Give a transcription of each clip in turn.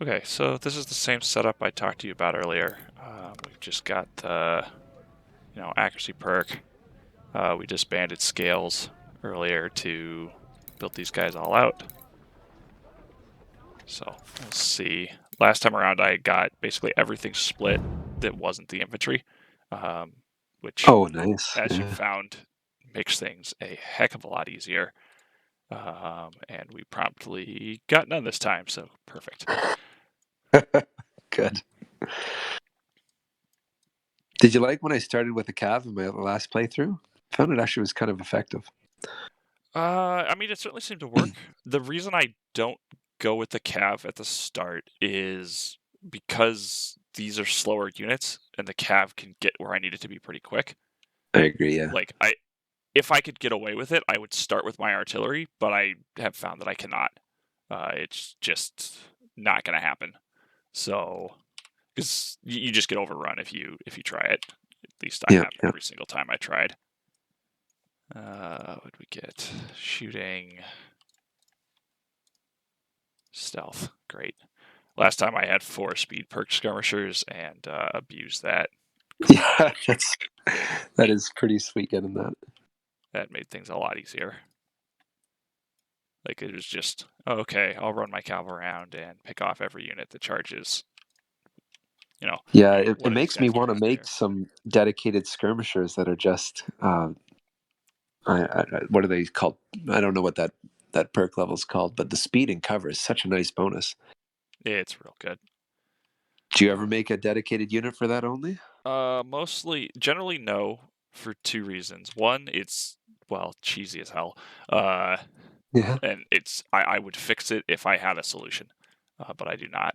Okay, so this is the same setup I talked to you about earlier. We've just got the, accuracy perk. We disbanded scales earlier to build these guys all out. So we'll see. Last time around, I got basically everything split that wasn't the infantry, which, Nice. as you found, makes things a heck of a lot easier. And we promptly got none this time, so perfect. Good. Did you like when I started with a cav in my last playthrough? I found it actually was kind of effective. I mean, it certainly seemed to work. The reason I don't go with the cav at the start is because these are slower units, and the cav can get where I need it to be pretty quick. I agree, yeah. Like, if I could get away with it, I would start with my artillery, but I have found that I cannot. It's just not going to happen. So, because you just get overrun if you try it. At least I have every single time I tried. What did we get? Shooting. Stealth. Great. Last time I had 4 speed perk skirmishers and abused that. Yeah, that is pretty sweet getting that. That made things a lot easier. Like, it was just, okay, I'll run my cav around and pick off every unit that charges. Yeah, it makes me want to make some dedicated skirmishers that are just what are they called? I don't know what that perk level is called, but the speed and cover is such a nice bonus. It's real good. Do you ever make a dedicated unit for that only? Generally no, for 2 reasons. One, it's, well, cheesy as hell. Yeah. And I would fix it if I had a solution, but I do not.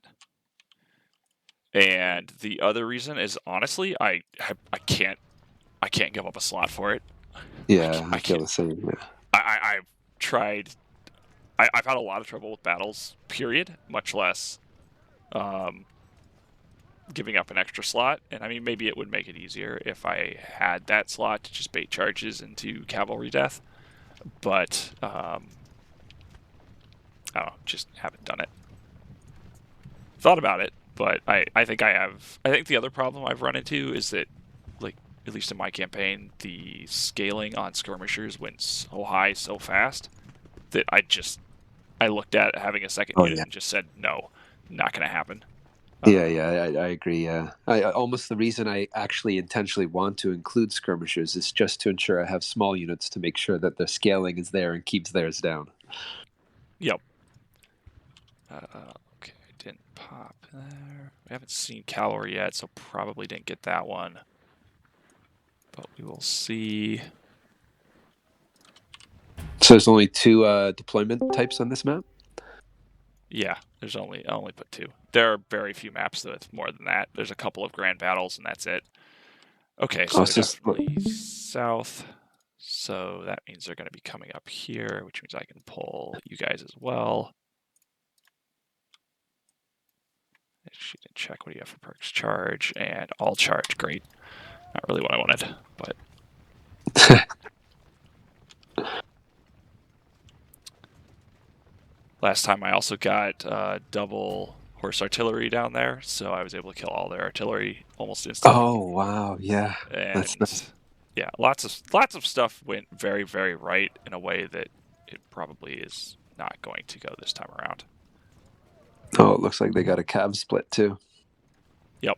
And the other reason is, honestly, I can't give up a slot for it. Yeah, I feel the same. Yeah. I've tried. I've had a lot of trouble with battles, period, much less giving up an extra slot. And I mean, maybe it would make it easier if I had that slot to just bait charges into cavalry death. But, I don't know, just haven't done it. Thought about it, but I think I have. I think the other problem I've run into is that, like, at least in my campaign, the scaling on skirmishers went so high so fast that I looked at having a second unit and just said, no, not going to happen. Yeah, I agree. Yeah, almost the reason I actually intentionally want to include skirmishers is just to ensure I have small units to make sure that the scaling is there and keeps theirs down. Yep. Okay, didn't pop there. We haven't seen cavalry yet, so probably didn't get that one. But we will see. So there's only 2 deployment types on this map? Yeah, I only put 2. There are very few maps with more than that. There's a couple of grand battles, and that's it. Okay, so they're definitely south. So that means they're going to be coming up here, which means I can pull you guys as well. She didn't check what do you have for perks. Charge and all charge. Great. Not really what I wanted, but. Last time I also got double horse artillery down there, so I was able to kill all their artillery almost instantly. Oh wow, yeah. And that's nice. Yeah, lots of stuff went very, very right in a way that it probably is not going to go this time around. Oh, it looks like they got a cav split too. Yep.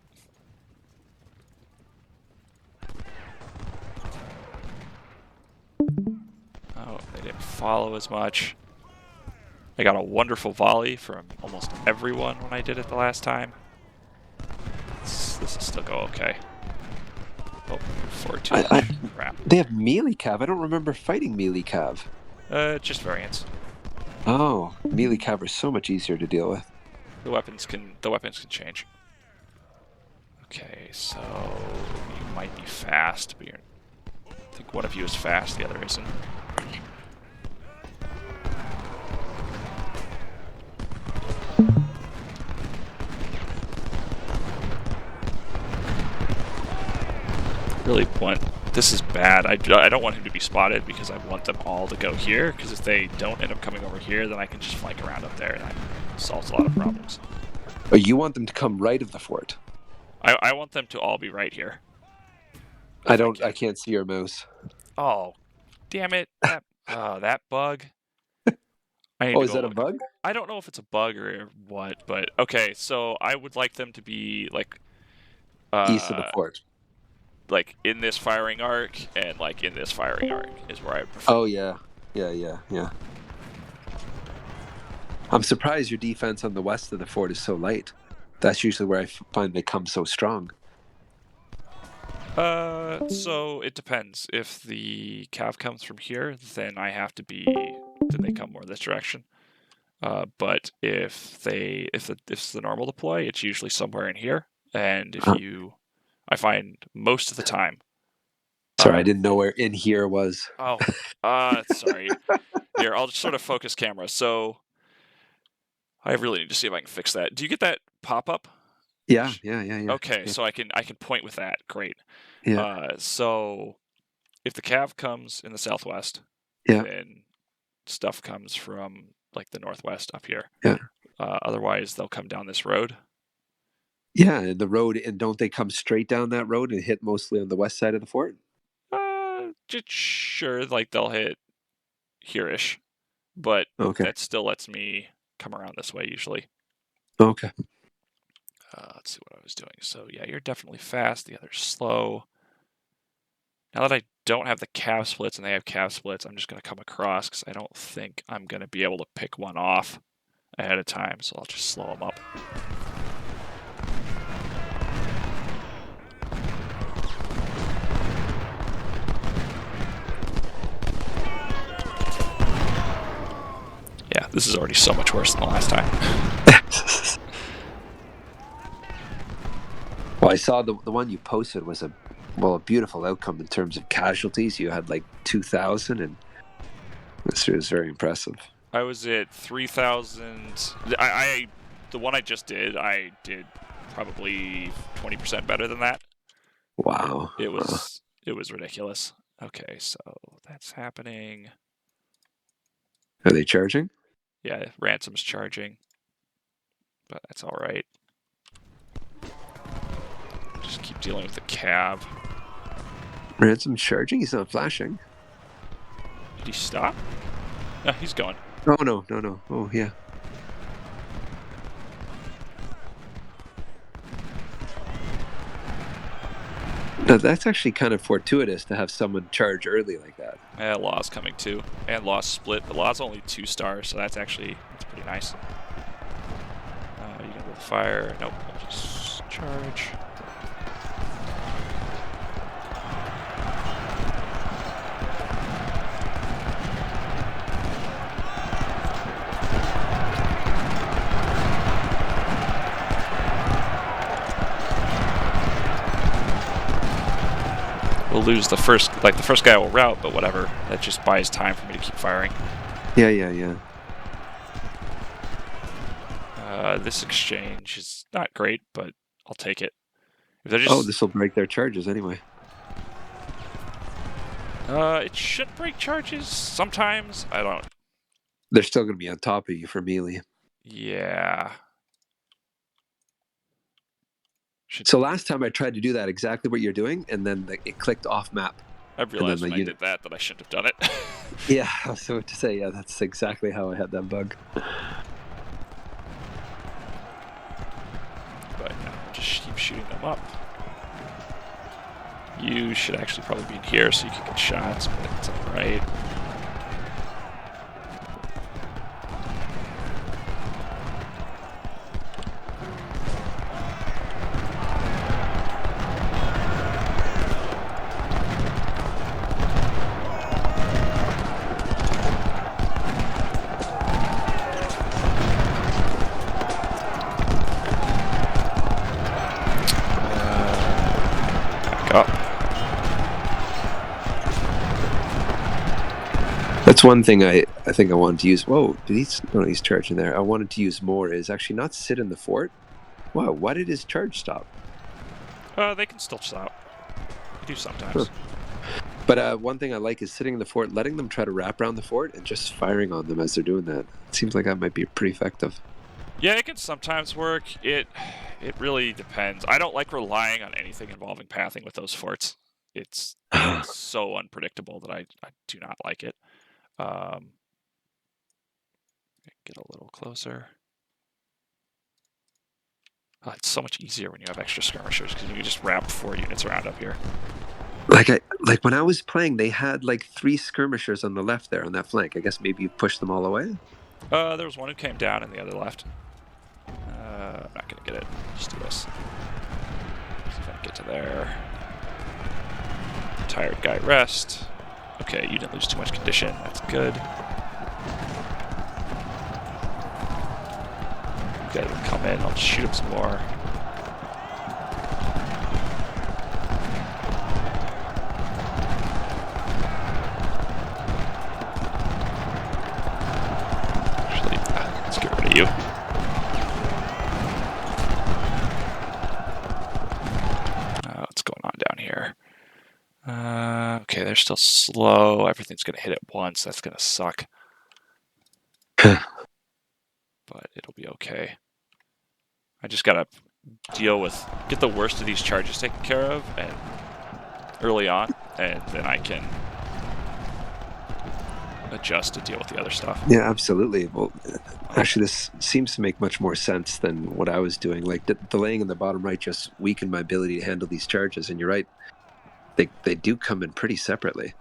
Oh, they didn't follow as much. I got a wonderful volley from almost everyone when I did it the last time. This will still go okay. Oh, 4-2. Crap. They have melee cav. I don't remember fighting melee cav. Just variants. Oh, melee cav are so much easier to deal with. The weapons can change. Okay, so you might be fast, but I think one of you is fast, the other isn't. Really want. This is bad. I don't want him to be spotted because I want them all to go here, because if they don't end up coming over here, then I can just flank around up there and that solves a lot of problems. Oh, you want them to come right of the fort? I want them to all be right here. I If I don't. I can. can't see your mouse. Oh, damn it! That bug. I need Oh, to is that go a look. bug? I don't know if it's a bug or what, but okay. So I would like them to be East of the uh, fort. like in this firing arc and like in this firing arc is where I prefer. Oh yeah, yeah. I'm surprised your defense on the west of the fort is so light. That's usually where I find they come so strong. So it depends. If the cav comes from here, then I have to be. Then they come more this direction. But if it's the normal deploy, it's usually somewhere in here. And if Uh, you, I find most of the time. Sorry, I didn't know where in here was. Oh, sorry. Here, I'll just sort of focus camera. So I really need to see if I can fix that. Do you get that pop up? Yeah. Okay, Yeah. so I can point with that. Great. Yeah. So if the cav comes in the southwest, Yeah. then stuff comes from like the northwest up here. Yeah. Otherwise, they'll come down this road. Yeah, and the road, and don't they come straight down that road and hit mostly on the west side of the fort? Just sure, like they'll hit here-ish, but Okay. that still lets me come around this way usually. Okay. Let's see what I was doing. So yeah, you're definitely fast. The other's slow. Now that I don't have the cav splits and they have cav splits, I'm just going to come across because I don't think I'm going to be able to pick one off ahead of time, so I'll just slow them up. Yeah, this is already so much worse than the last time. Well, I saw the one you posted was a beautiful outcome in terms of casualties. You had like 2,000, and this was very impressive. I was at 3,000. The one I just did, I did probably 20% better than that. Wow. It was ridiculous. Okay, so that's happening. Are they charging? Yeah, ransom's charging, but that's all right. Just keep dealing with the cab. Ransom's charging? He's not flashing. Did he stop? No, he's going. Oh, no. Oh, yeah. Now, that's actually kind of fortuitous to have someone charge early like that. Yeah, Law's coming too. And Law's split, but Law's only 2 stars, so that's pretty nice. You gonna go fire? Nope, I'll just charge. We'll lose the first guy will rout, but whatever. That just buys time for me to keep firing. Yeah. This exchange is not great, but I'll take it. Oh, this will break their charges anyway. It should break charges sometimes. I don't. They're still going to be on top of you for melee. Yeah. So last time I tried to do that, exactly what you're doing, and then it clicked off map. I realized when I did that I shouldn't have done it. Yeah, I was about to say, yeah, that's exactly how I had that bug. But no, I'll just keep shooting them up. You should actually probably be in here so you can get shots, but it's alright. That's one thing I think I wanted to use. Whoa, he's charging there. I wanted to use more is actually not sit in the fort. Wow, why did his charge stop? They can still stop. They do sometimes. Huh. But one thing I like is sitting in the fort, letting them try to wrap around the fort and just firing on them as they're doing that. It seems like that might be pretty effective. Yeah, it can sometimes work. It really depends. I don't like relying on anything involving pathing with those forts. It's so unpredictable that I do not like it. Get a little closer. Oh, it's so much easier when you have extra skirmishers because you can just wrap 4 units around up here. Like when I was playing, they had like 3 skirmishers on the left there on that flank. I guess maybe you pushed them all away. There was one who came down and the other left. I'm not gonna get it. Just do this. See if I can get to there. Tired guy rest. Okay, you didn't lose too much condition. That's good. Okay, come in. I'll shoot him some more. Actually, let's get rid of you. What's going on down here? Okay, they're still slow. Everything's gonna hit at once. That's gonna suck. But it'll be okay. I just gotta get the worst of these charges taken care of and early on, and then I can adjust to deal with the other stuff. Yeah, absolutely. Well, actually, this seems to make much more sense than what I was doing. Like delaying in the bottom right just weakened my ability to handle these charges. And you're right, they do come in pretty separately.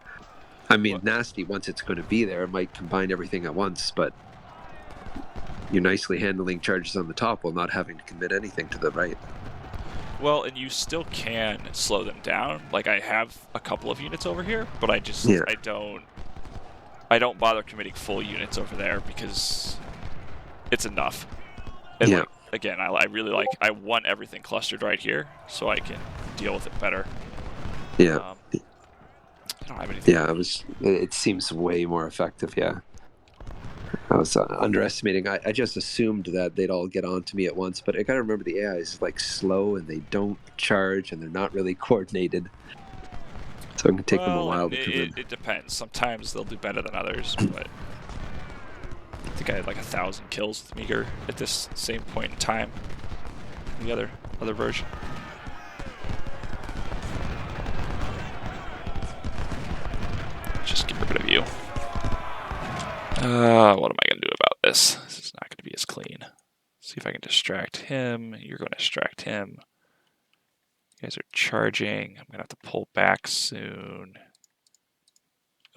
I mean, nasty once it's going to be there, it might combine everything at once, but you're nicely handling charges on the top while not having to commit anything to the right. Well, and you still can slow them down. Like I have a couple of units over here, but I don't bother committing full units over there because it's enough. And Yeah. like, again, I want everything clustered right here so I can deal with it better. Yeah. I don't have anything. Yeah, it seems way more effective, yeah. I was underestimating. I just assumed that they'd all get on to me at once, but I gotta remember the AI is like slow and they don't charge and they're not really coordinated. So it can take them a while to come in. It depends. Sometimes they'll do better than others, but I think I had like 1,000 kills with Meager at this same point in time. The other version. Just get rid of you. What am I going to do about this? This is not going to be as clean. See if I can distract him. You're going to distract him. You guys are charging. I'm going to have to pull back soon.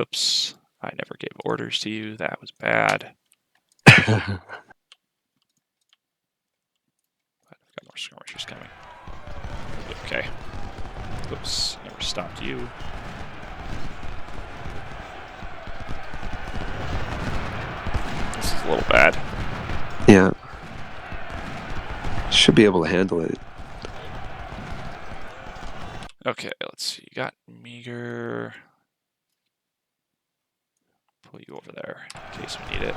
Oops. I never gave orders to you. That was bad. But I've got more skirmishers coming. Okay. Oops. Never stopped you. This is a little bad. Yeah. Should be able to handle it. Okay, let's see. You got Meager. Pull you over there in case we need it.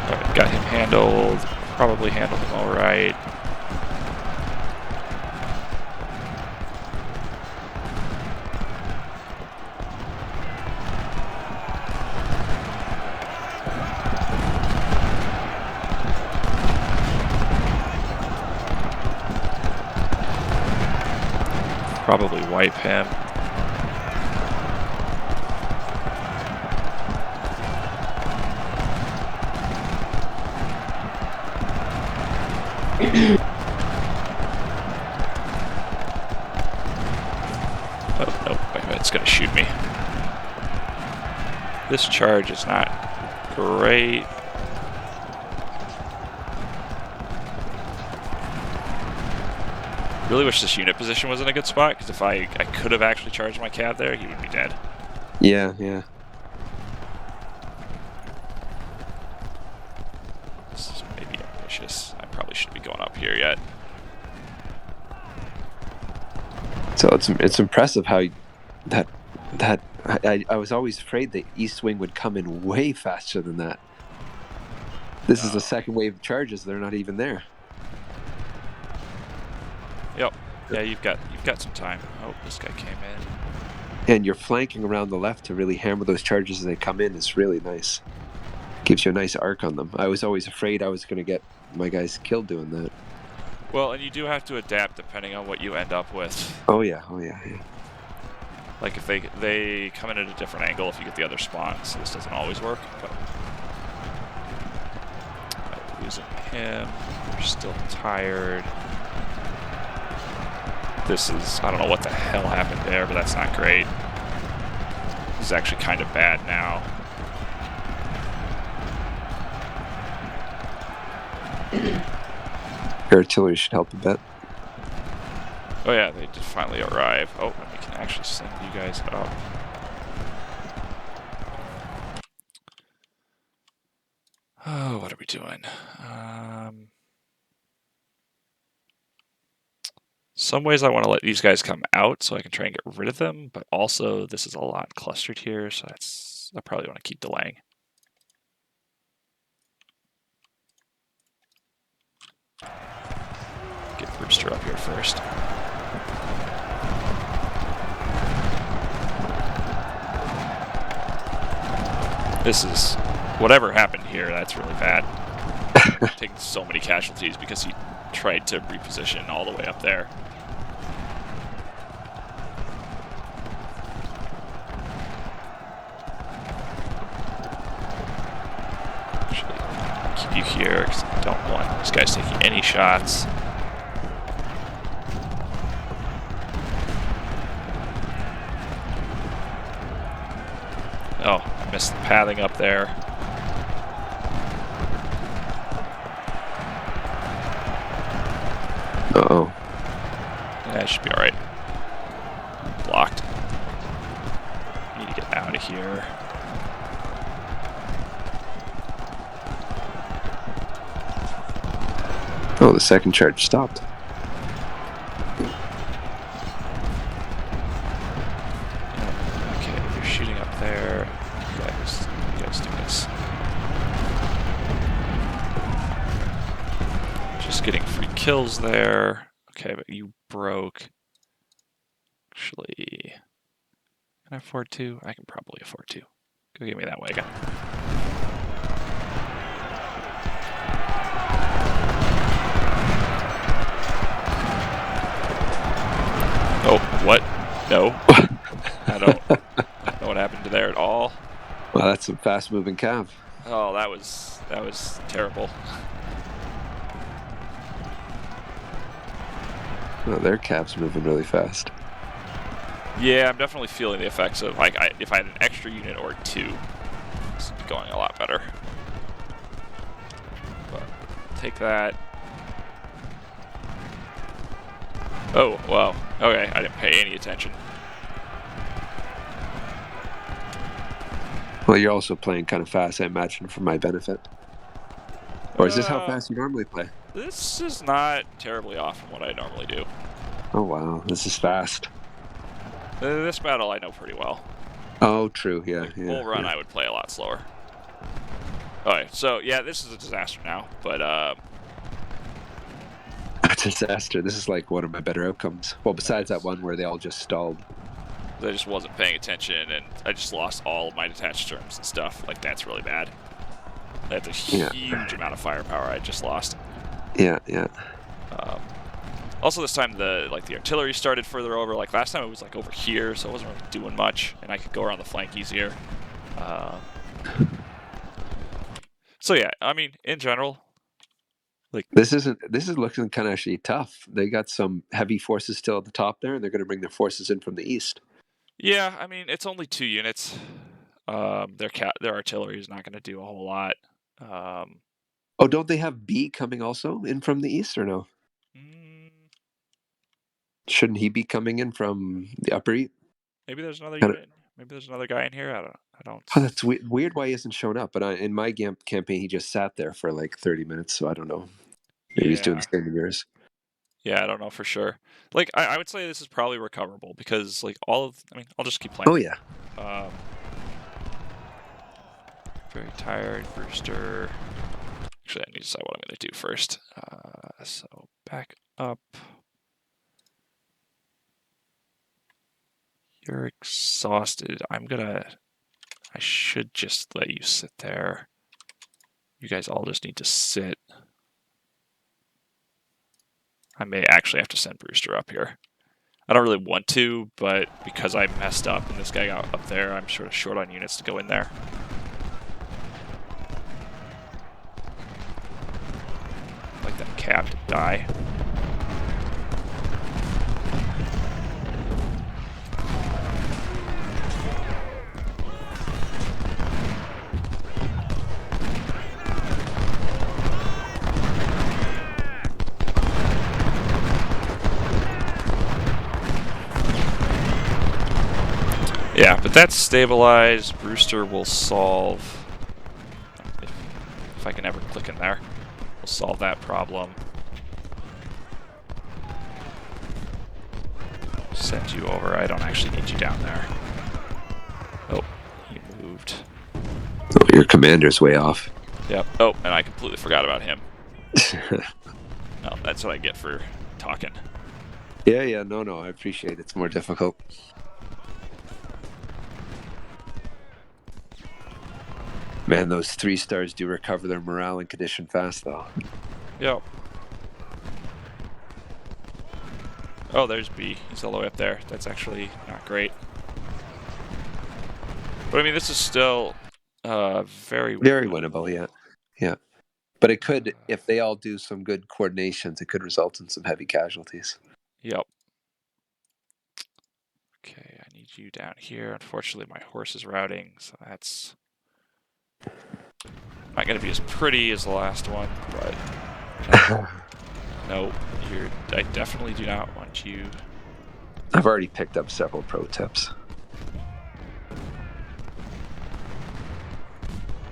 Alright, got him handled. Probably handled him alright. Probably wipe him. Oh, no, wait a minute, it's gonna shoot me. This charge is not great. Really wish this unit position was in a good spot, because if I could have actually charged my cav there, he would be dead. Yeah, yeah. This is maybe ambitious. I probably shouldn't be going up here yet. So it's impressive how I was always afraid the East Wing would come in way faster than that. This is the second wave of charges. They're not even there. Yep. Yeah, you've got some time. Oh, this guy came in. And you're flanking around the left to really hammer those charges as they come in is really nice. Gives you a nice arc on them. I was always afraid I was going to get my guys killed doing that. Well, and you do have to adapt depending on what you end up with. Oh yeah. Like if they come in at a different angle if you get the other spawn, so this doesn't always work. But losing him, we're still tired. This is, I don't know what the hell happened there, but that's not great. This is actually kind of bad now. Artillery should help a bit. Oh yeah, they did finally arrive. Oh, and we can actually send you guys up. Oh, what are we doing? Some ways I want to let these guys come out so I can try and get rid of them, but also this is a lot clustered here, so I probably want to keep delaying. Get Brewster up here first. This is, whatever happened here, that's really bad. Taking so many casualties because he tried to reposition all the way up there. Actually, keep you here because I don't want these guys taking any shots. Oh, I missed the pathing up there. Uh-oh. Yeah, it should be alright. Blocked. Need to get out of here. Oh, the second charge stopped. Okay, you're shooting up there. You guys do this. Just getting free kills there. Okay, but you broke. Actually, can I afford to? I can probably afford to. Go give me that wagon. Oh, what? No. I don't know what happened to there at all. Well, that's some fast-moving cav. Oh, that was terrible. Well, their cav's moving really fast. Yeah, I'm definitely feeling the effects of, like, if I had an extra unit or two, this would be going a lot better. But take that. Oh, wow. Okay, I didn't pay any attention. Well, you're also playing kind of fast, I imagine, for my benefit. Or is this how fast you normally play? This is not terribly off from what I normally do. Oh, wow. This is fast. This battle I know pretty well. Oh, true. Yeah, like, Bull Run I would play a lot slower. Alright, so yeah, this is a disaster now, but a disaster. This is like one of my better outcomes. Well, besides that one where they all just stalled. I just wasn't paying attention, and I just lost all of my detached terms and stuff. Like, that's really bad. That's a huge amount of firepower I just lost. Yeah. Also, this time the artillery started further over. Like last time, it was like over here, so it wasn't really doing much, and I could go around the flank easier. So yeah, I mean, in general, like this is looking kind of actually tough. They got some heavy forces still at the top there, and they're going to bring their forces in from the east. Yeah, I mean, it's only 2 units. Their artillery is not going to do a whole lot. Oh, don't they have B coming also in from the east, or no? Shouldn't he be coming in from the upper east? Maybe there's another unit. Maybe there's another guy in here. I don't. Oh, that's weird. Why he hasn't shown up? But in my campaign, he just sat there for like 30 minutes. So I don't know. Maybe he's doing the same in yours. Yeah, I don't know for sure. Like, I would say this is probably recoverable because, like, I'll just keep playing. Oh, yeah. Very tired, Brewster. Actually, I need to decide what I'm going to do first. So, back up. You're exhausted. I should just let you sit there. You guys all just need to sit. I may actually have to send Brewster up here. I don't really want to, but because I messed up and this guy got up there, I'm sort of short on units to go in there. I'd like that cab to die. Yeah, but that's stabilized. Brewster will solve, if I can ever click in there, we'll solve that problem. Send you over. I don't actually need you down there. Oh, he moved. Oh, your commander's way off. Yep. Oh, and I completely forgot about him. No, that's what I get for talking. Yeah, no, I appreciate it. It's more difficult. Man, those 3 stars do recover their morale and condition fast, though. Yep. Oh, there's B. He's all the way up there. That's actually not great. But I mean, this is still very winnable, yeah. But it could, if they all do some good coordinations, it could result in some heavy casualties. Yep. Okay, I need you down here. Unfortunately, my horse is routing, so that's not going to be as pretty as the last one, but no, I definitely do not want you. I've already picked up several pro tips.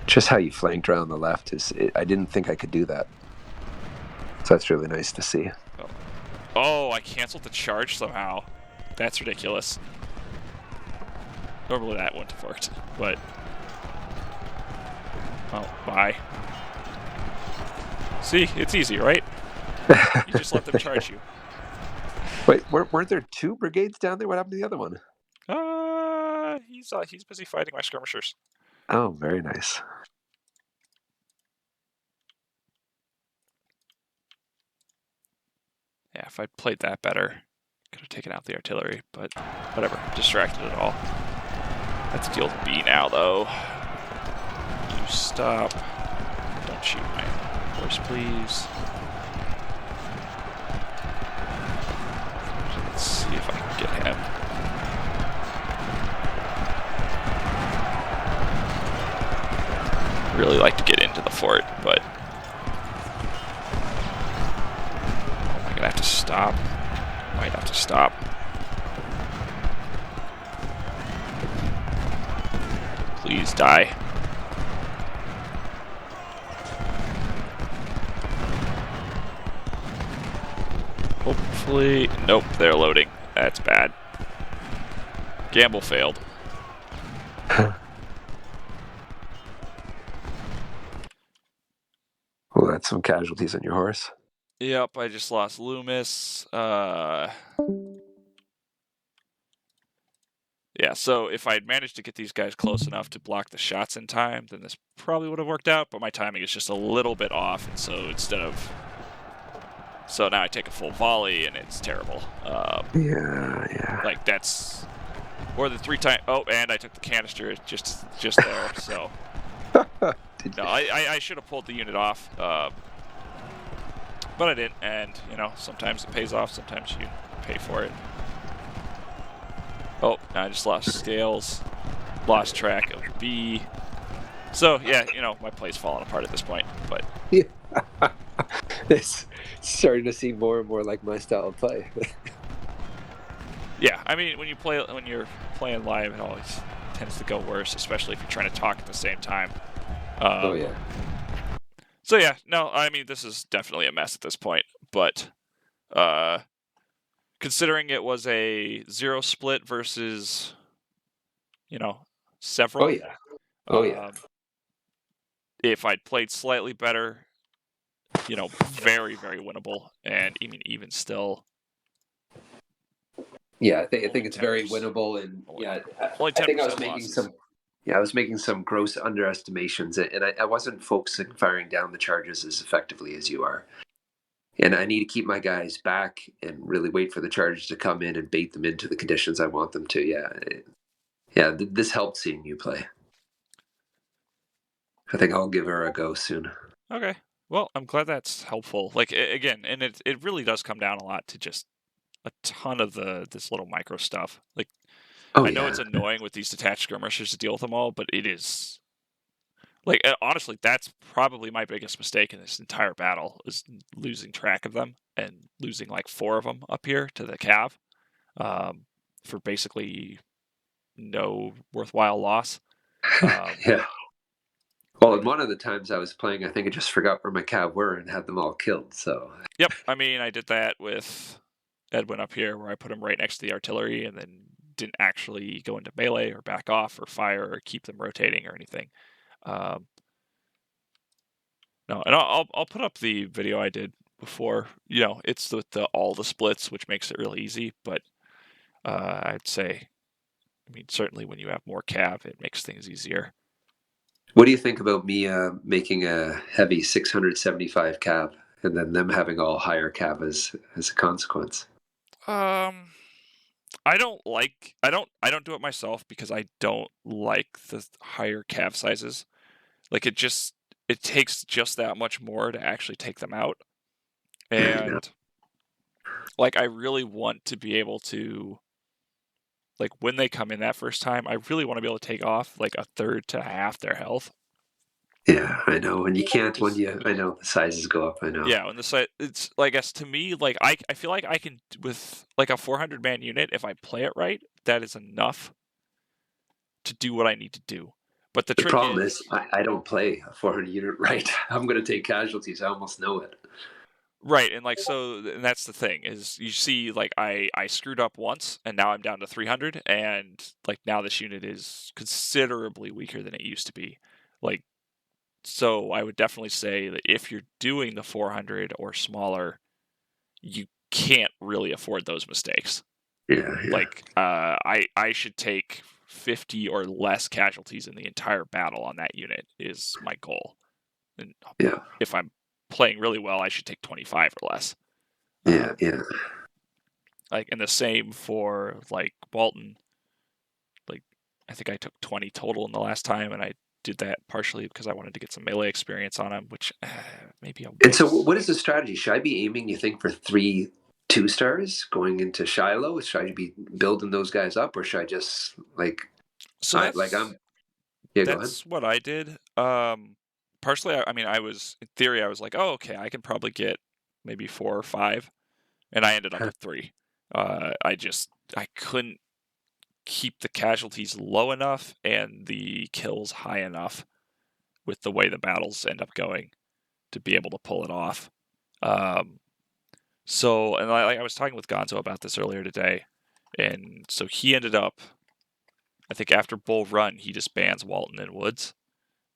Just how you flanked around the left I didn't think I could do that. So that's really nice to see. Oh, I canceled the charge somehow. That's ridiculous. Normally that wouldn't have worked, but... Oh, bye. See, it's easy, right? You just let them charge you. Wait, weren't there 2 brigades down there? What happened to the other one? He's busy fighting my skirmishers. Oh, very nice. Yeah, if I'd played that better, could have taken out the artillery, but whatever. Distracted it all. Let's deal with B now, though. You stop. Don't shoot my horse, please. Let's see if I can get him. Really like to get into the fort, but am I gonna have to stop? Might have to stop. Please die. Hopefully, nope, they're loading. That's bad. Gamble failed. Oh, that's some casualties on your horse. Yep, I just lost Loomis. Yeah, so if I'd managed to get these guys close enough to block the shots in time, then this probably would have worked out, but my timing is just a little bit off, and so so now I take a full volley, and it's terrible. Yeah. Like, that's more than 3 times. Oh, and I took the canister just there, so... No, I should have pulled the unit off, but I didn't, and, you know, sometimes it pays off, sometimes you pay for it. Oh, I just lost scales, lost track of B. So, yeah, you know, my play's falling apart at this point, but... Yeah. It's starting to seem more and more like my style of play. Yeah, I mean, when you're playing live, it always tends to go worse, especially if you're trying to talk at the same time. Oh, yeah. So, yeah, no, I mean, this is definitely a mess at this point, but... considering it was a 0 split versus, you know, several. Oh, yeah. If I'd played slightly better, you know, very, very winnable. And even still, Yeah, I think Only it's very 10%. winnable, and Only, yeah, only I think I 10% was making losses. some. Yeah, I was making some gross underestimations, and I wasn't focusing firing down the charges as effectively as you are. And I need to keep my guys back and really wait for the charges to come in and bait them into the conditions I want them to. Yeah, yeah. This helped seeing you play. I think I'll give her a go soon. Okay. Well, I'm glad that's helpful. Like again, and it really does come down a lot to just a ton of this little micro stuff. Like Oh I know it's yeah, annoying with these detached skirmishers to deal with them all, but it is like honestly, that's probably my biggest mistake in this entire battle is losing track of them and losing like 4 of them up here to the cav for basically no worthwhile loss. yeah. Well, and Like one of the times I was playing, I think I just forgot where my cav were and had them all killed. So yep, I mean I did that with Edwin up here where I put him right next to the artillery and then didn't actually go into melee or back off or fire or keep them rotating or anything. Um, no, and I'll put up the video I did before. You know, it's with all the splits, which makes it really easy. But I'd say, I mean, certainly when you have more cav, it makes things easier. what do you think about me making a heavy 675 cav and then them having all higher cav as a consequence? Um, I don't do it myself because I don't like the higher cav sizes. Like it takes just that much more to actually take them out. Yeah, I know. And like I really want to be able to like when they come in that first time, I really want to be able to take off like a third to half their health. Yeah, I know. And you can't when Is you. I know the sizes go up. I know. yeah, when the site it's like I guess to me like I feel like I can with like a 400 man unit if I play it right, that is enough to do what I need to do. But the The trick problem is is I don't play a 400 unit right. I'm going to take casualties. I almost know it. right, and like so and that's the thing is you see like I screwed up once and now I'm down to 300 and like now this unit is considerably weaker than it used to be. Like so I would definitely say that if you're doing the 400 or smaller, you can't really afford those mistakes. Yeah, yeah, Like I should take 50 or less casualties in the entire battle on that unit is my goal. And yeah, if I'm playing really well, I should take 25 or less. yeah, Um, yeah. like and the same for like Walton. Like I think I took 20 total in the last time, and I did that partially because I wanted to get some melee experience on him, which maybe a And so, waste. what is the strategy? Should I be aiming? You think for 3 2 stars going into Shiloh? Should I be building those guys up, or should I just So I like I'm? Yeah, go ahead. that's what I did. Partially, I mean, I was in theory, I was like, oh, okay, I can probably get maybe 4 or 5, and I ended up at 3. I couldn't keep the casualties low enough and the kills high enough with the way the battles end up going to be able to pull it off. Um, so, and I was talking with Gonzo about this earlier today, and so he ended up, I think after Bull Run, he disbands Walton and Woods.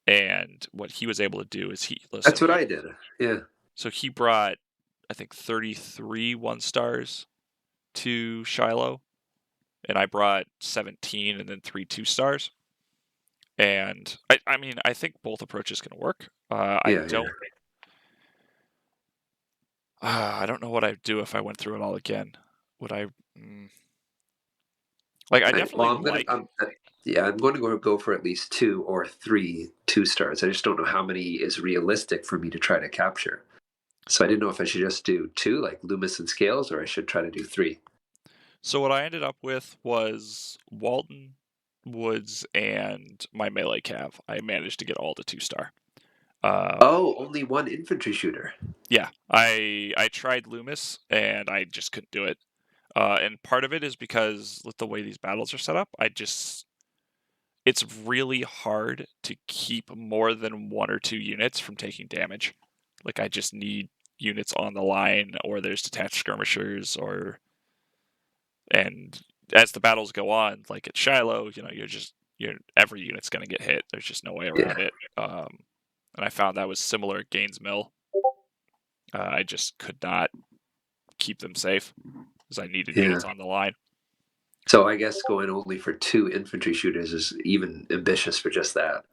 And what he was able to do is That's what I did. Yeah, he brought I think 33 1 stars to Shiloh, and I brought 17 and then 3 2 stars. And I mean I think both approaches can work. yeah, yeah. I don't know what I'd do if I went through it all again. Would I mm, like I Well, definitely like yeah, I'm going to go for at least 2 or 3 2 stars. I just don't know how many is realistic for me to try to capture. So I didn't know if I should just do 2, like Loomis and Scales, or I should try to do 3. so what I ended up with was Walton, Woods, and my melee cav. I managed to get all to 2 star. Oh, only one infantry shooter. Yeah, I tried Loomis and I just couldn't do it. And part of it is because with the way these battles are set up, it's really hard to keep more than 1 or 2 units from taking damage. Like I just need units on the line, or there's detached skirmishers, or and as the battles go on, like at Shiloh, you know, you're every unit's gonna get hit. There's just no way around Yeah, it. And I found that was similar at Gaines Mill. I just could not keep them safe because I needed yeah. units on the line. So I guess going only for 2 infantry shooters is even ambitious for just that.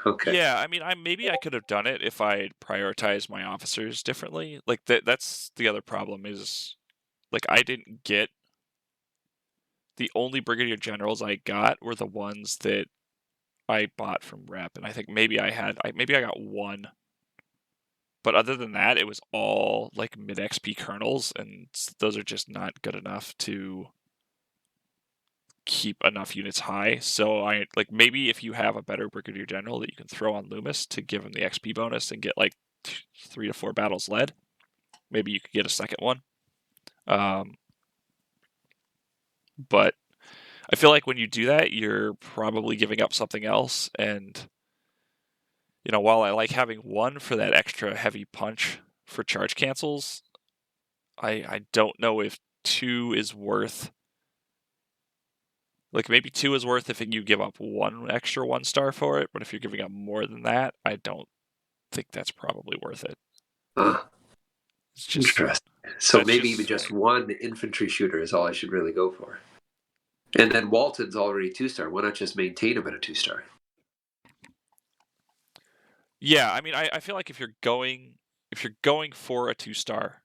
Okay. Yeah, I mean, maybe I could have done it if I had prioritized my officers differently. Like that's the other problem is, like, I didn't get the only brigadier generals I got were the ones that I bought from Rep, and I think maybe maybe I got one, but other than that, it was all like mid XP colonels, and those are just not good enough to keep enough units high. So I like, maybe if you have a better brigadier general that you can throw on Loomis to give him the XP bonus and get like 3 to 4 battles led, maybe you could get a second one. But I feel like when you do that, you're probably giving up something else. And, while I like having one for that extra heavy punch for charge cancels, I don't know if 2 is worth. Like, maybe 2 is worth if you give up one extra 1-star for it, but if you're giving up more than that, I don't think that's probably worth it. It's just Interesting. So that's maybe just even just 1 infantry shooter is all I should really go for. And then Walton's already 2-star. Why not just maintain him at a 2-star? Yeah, I mean, I feel like if you're going for a 2-star,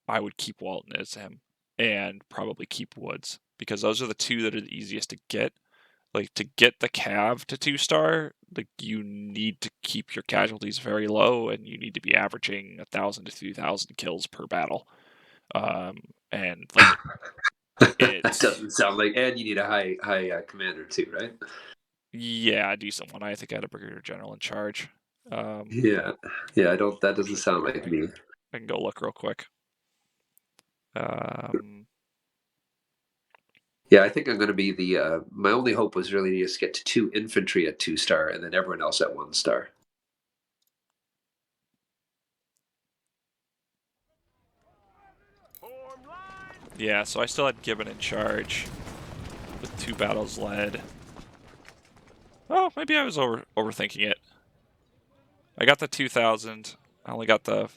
I would keep Walton as him and probably keep Woods, because those are the 2 that are the easiest to get. Like, to get the Cav to 2-star, like, you need to keep your casualties very low, and you need to be averaging 1,000 to 2,000 kills per battle. And like, That it's doesn't sound like. And you need a high commander too, right? yeah, a decent one. I think I had a brigadier general in charge. Yeah, I don't. That doesn't Actually, sound like me. I can go look real quick. Yeah, I think I'm going to be the. My only hope was really to just get to 2 infantry at 2-star, and then everyone else at 1-star. Yeah, so I still had Gibbon in charge with 2 battles led. Oh, maybe I was overthinking it. I got the 2,000. I only got the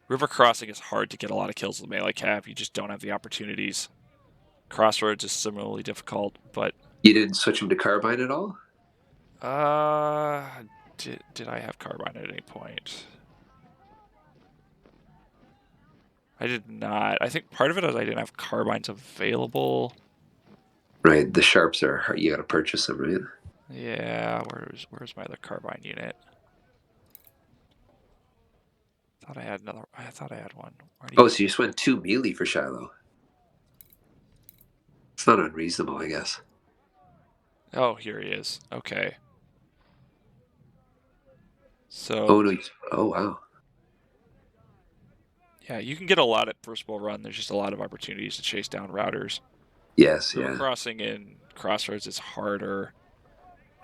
river crossing. Is hard to get a lot of kills with melee cav. You just don't have the opportunities. Crossroads is similarly difficult, but You didn't switch him to carbine at all? did I have carbine at any point? I did not. I think part of it is I didn't have carbines available. Right, the sharps are hard. You got to purchase them, right? Yeah, where's my other carbine unit? Thought I had another. I thought I had one. Oh, so you just went 2 melee for Shiloh. It's not unreasonable, I guess. Oh, here he is. Okay. So Oh no! Oh wow. yeah, you can get a lot at first bull run. There's just a lot of opportunities to chase down routers. Yes, River yeah. crossing in Crossroads is harder.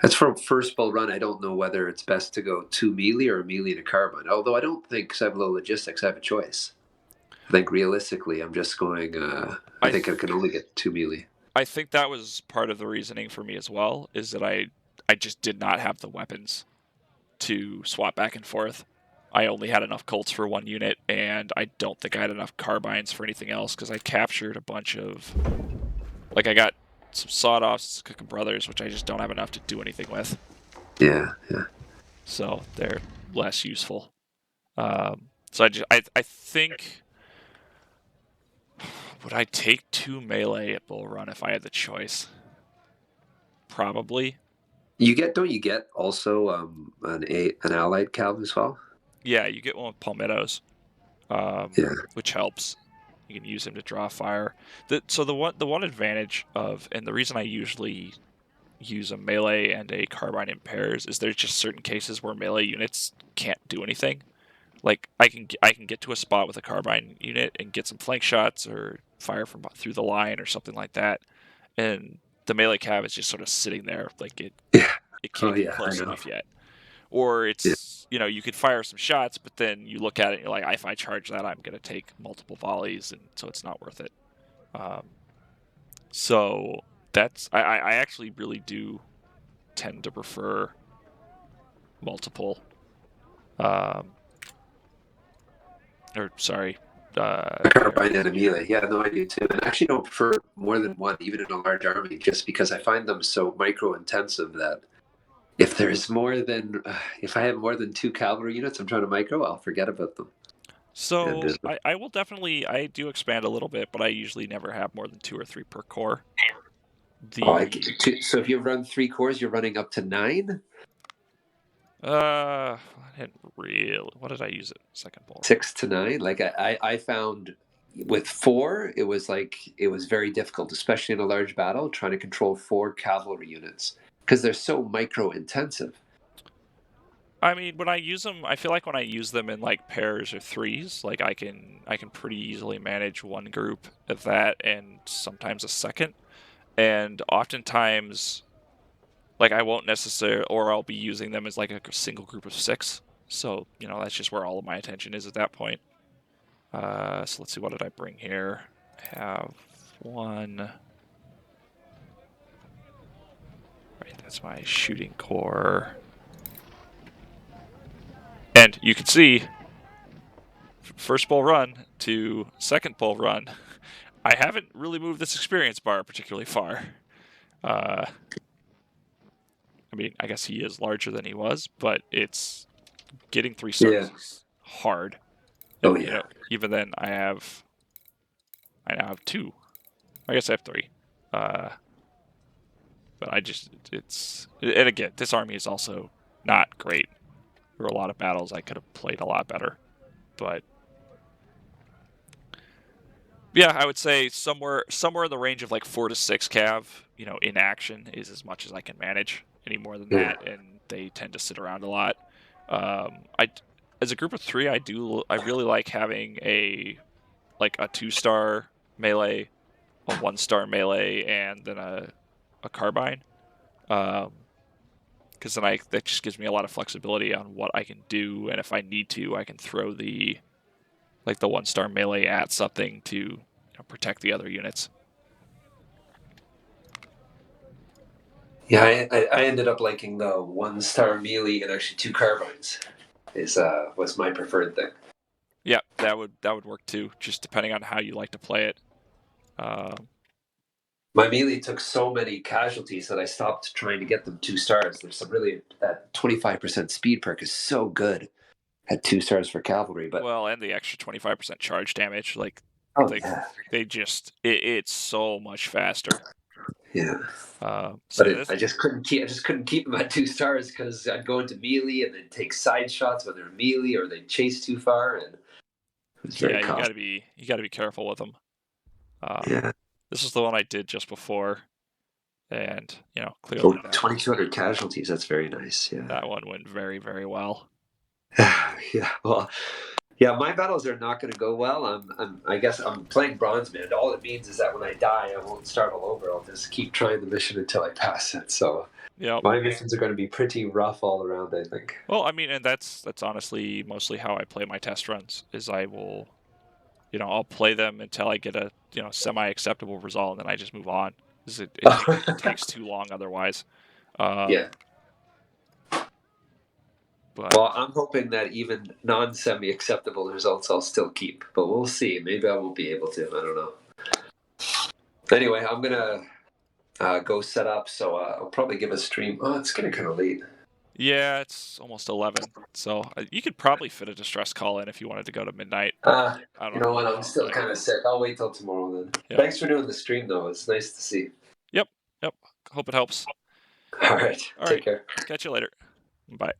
That's from first bull run. I don't know whether it's best to go 2 melee or melee to carbine. Although I don't think, because I have low logistics, I have a choice. I think realistically, I'm just going. I think I can only get 2 melee. I think that was part of the reasoning for me as well, is that I just did not have the weapons to swap back and forth. I only had enough Colts for 1 unit, and I don't think I had enough carbines for anything else, because I captured a bunch of... Like, I got some sawed-offs, Cookin' Brothers, which I just don't have enough to do anything with. Yeah. So they're less useful. So I think... Would I take 2 melee at Bull Run if I had the choice? Probably. Don't you get also an allied Calv as well? Yeah, you get one with Palmettos, Yeah. which helps. You can use him to draw fire. So the one advantage of, and the reason I usually use a melee and a carbine in pairs, is there's just certain cases where melee units can't do anything. Like, I can get to a spot with a carbine unit and get some flank shots or fire from through the line or something like that, and the melee cav is just sort of sitting there, like Yeah. it Oh can't get yeah, I close know. enough yet. Or Yeah. it's, you could fire some shots, but then you look at it and you're like, if I charge that, I'm going to take multiple volleys, and so it's not worth it. So that's, I actually really do tend to prefer multiple, or sorry, A carbine and a melee. Yeah, no, I do too. And I actually don't prefer more than one, even in a large army, just because I find them so micro intensive that if there's more than, if I have more than 2 cavalry units I'm trying to micro, I'll forget about them. And So I will definitely, I do expand a little bit, but I usually never have more than 2 or 3 per core. So if you run 3 cores, you're running up to 9? I didn't really. What did I use it? Second bolt. 6 to 9. Like I found with 4, it was very difficult, especially in a large battle, trying to control 4 cavalry units because they're so micro intensive. I mean, when I use them, I feel like when I use them in like pairs or threes, like I can pretty easily manage one group of that and sometimes a second. And oftentimes, like I won't necessarily, or I'll be using them as like a single group of 6. So that's just where all of my attention is at that point. So let's see, what did I bring here? I have 1. Right, that's my shooting core. And you can see, first bull run to second bull run, I haven't really moved this experience bar particularly far. I mean, I guess he is larger than he was, but it's getting 3 stars is hard. Oh And, yeah. even then, I now have 2. I guess I have 3. But and again, this army is also not great. There were a lot of battles I could have played a lot better, but yeah, I would say somewhere in the range of like 4 to 6 cav, in action is as much as I can manage. Any more than that, and they tend to sit around a lot. As a group of 3, I really like having a 2-star melee, a 1-star melee, and then a carbine. Because then that just gives me a lot of flexibility on what I can do, and if I need to, I can throw the 1-star melee at something to protect the other units. Yeah, I ended up liking the 1-star melee and actually 2 carbines. Was my preferred thing. Yeah, that would work too, just depending on how you like to play it. My melee took so many casualties that I stopped trying to get them 2 stars. There's some really, that 25% speed perk is so good at 2 stars for cavalry. But and the extra 25% charge damage, it's so much faster. Yeah. So I just couldn't keep them at 2 stars because I'd go into melee and then take side shots when they're melee, or they'd chase too far, and it was very costly. you gotta be careful with them. Yeah. This is the one I did just before, and clearly 2,200 casualties. That's very nice. Yeah. That one went very, very well. Yeah. Well, yeah, my battles are not going to go well. I guess I'm playing Bronzeman. All it means is that when I die, I won't start all over. I'll just keep trying the mission until I pass it. So my missions are going to be pretty rough all around, I think. Well, I mean, and that's honestly mostly how I play my test runs. Is I will, I'll play them until I get a semi-acceptable result, and then I just move on. It takes too long otherwise. Yeah. Well, I'm hoping that even non-semi-acceptable results I'll still keep, but we'll see. Maybe I won't be able to. I don't know. Anyway, I'm gonna go set up, so I'll probably give a stream. Oh, it's getting kind of late. Yeah, it's almost 11, so you could probably fit a distress call in if you wanted to go to midnight. I don't know what? I'm still kind of sick. I'll wait till tomorrow then. Yep. Thanks for doing the stream, though. It's nice to see. Yep. Hope it helps. All right. Take care. Catch you later. Bye.